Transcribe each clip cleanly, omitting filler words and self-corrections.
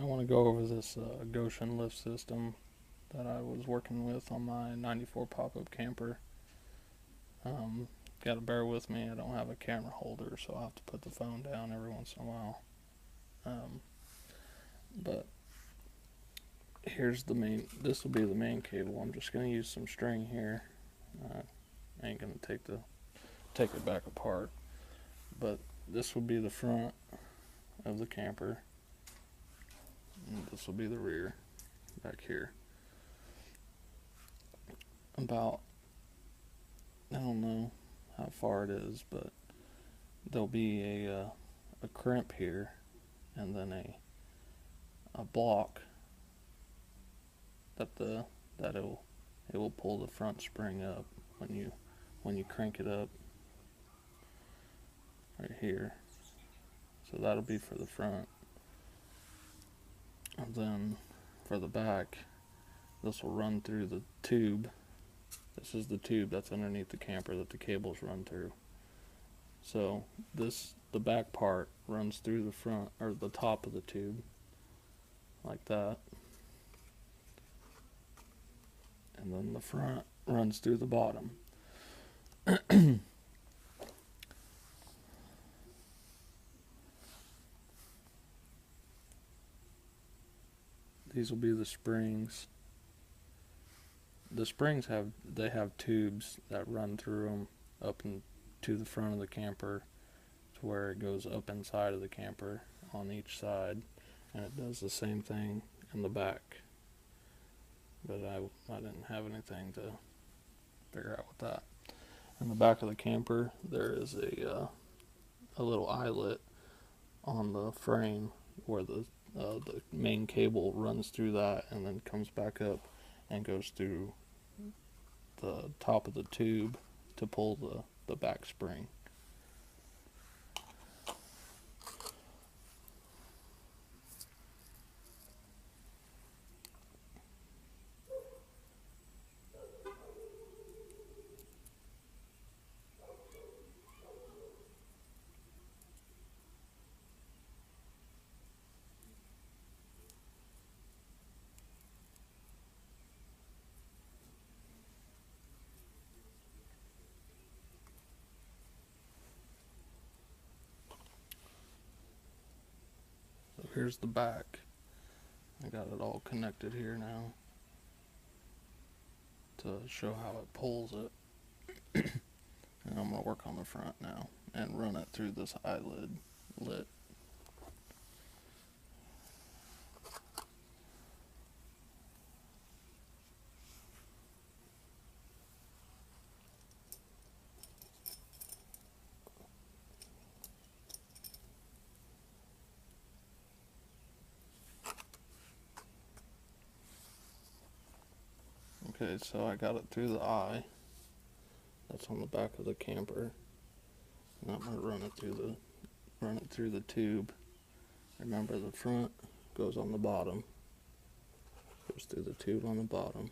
I want to go over this Goshe lift system that I was working with on my 94 pop-up camper. Um, Gotta bear with me, I don't have a camera holder, so I'll have to put the phone down every once in a while. Um, but here's the main, this will be the main cable. I'm just going to use some string here. I ain't going to take it back apart. But this will be the front of the camper. And this will be the rear back here. About, I don't know how far it is, but there'll be a crimp here, and then a block that it will pull the front spring up when you crank it up right here. So that'll be for the front, and then for the back, this will run through the tube. This is the tube that's underneath the camper that the cables run through. So the back part runs through the front, or the top of the tube, like that. And then the front runs through the bottom. These will be the springs. The springs have tubes that run through them up and to the front of the camper, to where it goes up inside of the camper on each side, and it does the same thing in the back. But I didn't have anything to figure out with that. In the back of the camper, there is a little eyelet on the frame where the main cable runs through that and then comes back up and goes through the top of the tube to pull the back spring. So here's the back. I got it all connected here now to show how it pulls it. And I'm going to work on the front now and run it through this eyelid lit. Okay, so I got it through the eye. That's on the back of the camper. And I'm gonna run it through the tube. Remember, the front goes on the bottom. Goes through the tube on the bottom.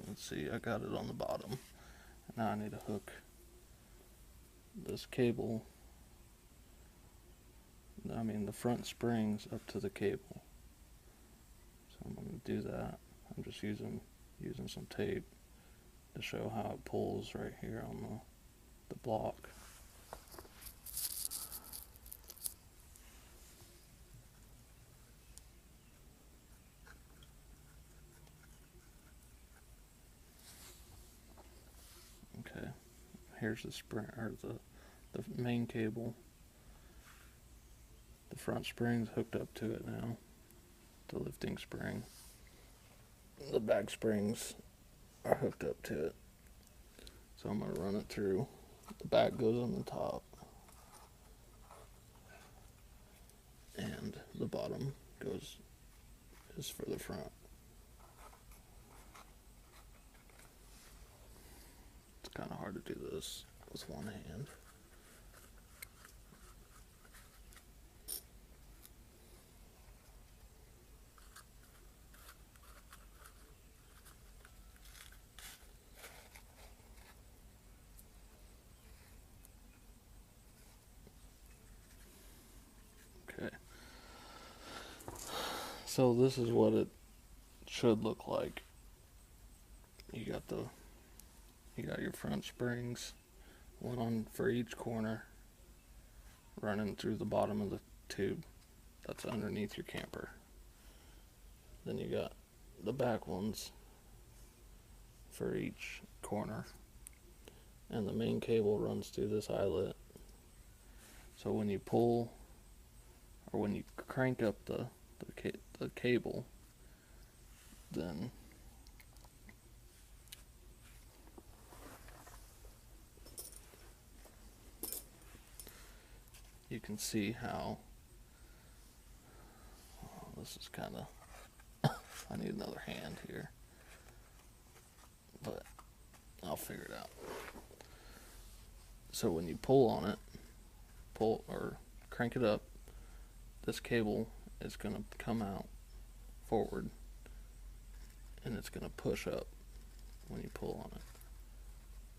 Let's see, I got it on the bottom. Now I need to hook this cable, the front springs up to the cable. So I'm going to do that. I'm just using some tape to show how it pulls right here on the block. Okay, here's the spring, or the main cable. The front spring's hooked up to it now, the lifting spring. The back springs are hooked up to it. So I'm going to run it through. The back goes on the top, and the bottom is for the front. It's kind of hard to do this with one hand. So this is what it should look like. You got your front springs, one on for each corner, running through the bottom of the tube that's underneath your camper. Then you got the back ones for each corner, and the main cable runs through this eyelet. So when you pull, or when you crank up the cable, then you can see how, this is kind of, I need another hand here, but I'll figure it out. So when you pull on it, pull or crank it up, this cable is going to come out forward, and it's going to push up when you pull on it.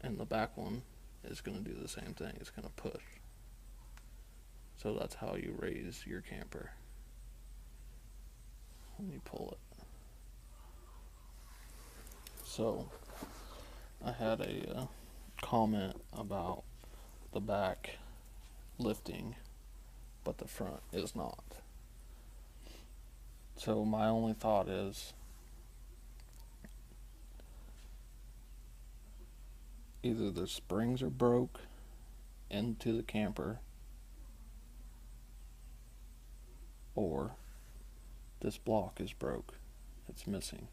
And the back one is going to do the same thing. It's going to push. So that's how you raise your camper when you pull it. So I had a comment about the back lifting, but the front is not. So my only thought is either the springs are broke into the camper, or this block is broke, it's missing,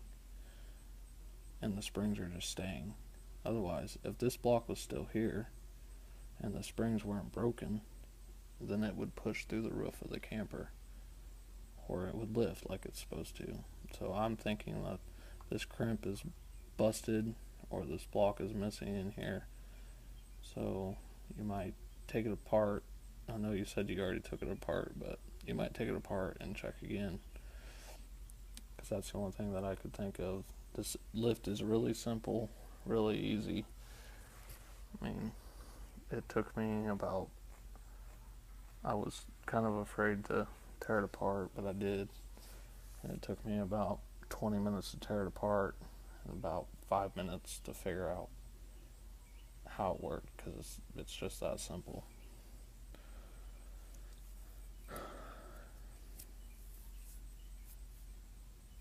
and the springs are just staying. Otherwise, if this block was still here and the springs weren't broken, then it would push through the roof of the camper, or it would lift like it's supposed to. So I'm thinking that this crimp is busted, or this block is missing in here. So you might take it apart. I know you said you already took it apart, but you might take it apart and check again, because that's the only thing that I could think of. This lift is really simple, really easy. I mean, it took me about, I was kind of afraid to tear it apart, but I did. And it took me about 20 minutes to tear it apart, and about 5 minutes to figure out how it worked, because it's just that simple.